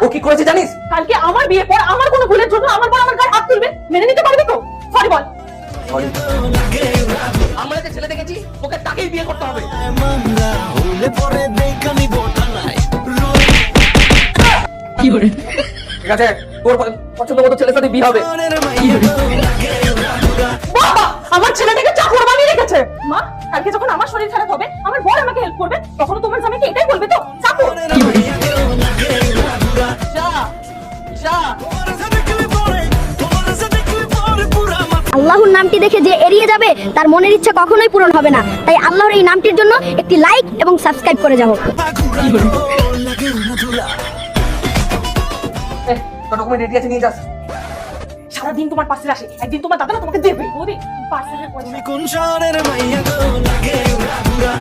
ও কি করেছে জানিস? কালকে আমার বিয়ে পর আমার কোনো ভুলের জন্য আমার বর আমার গায়ে হাত তুলবে, মেনে নিতে পারবি তো? সরি বল। আমরা যে ছেলে দেখেছি ওকে তাকেই বিয়ে করতে হবে। ঠিক আছে, তোর পছন্দ মতো ছেলের সাথে বিয়ে হবে। বাবা, আমার ছেলেটাকে চাকর বানিয়ে রেখেছে। মা, কালকে যখন আমার শরীর খারাপ হবে, আমার বর আমাকে হেল্প করবে, তখন তোমার জামাইকে এটাই বলবে তো চাকর? আল্লাহর নামটি দেখে যে এড়িয়ে যাবে তার মনের ইচ্ছা কখনোই পূরণ হবে না। তাই আল্লাহর এই নামটির জন্য একটি লাইক এবং সাবস্ক্রাইব করে যাও। ডকুমেন্ট রেডি আছে, নিয়ে যাস। সারাদিন তোমার পার্সেল আসে, একদিন তোমার দাদা না তোমাকে দেবে। বৌদি, পার্সেলের পয়সা।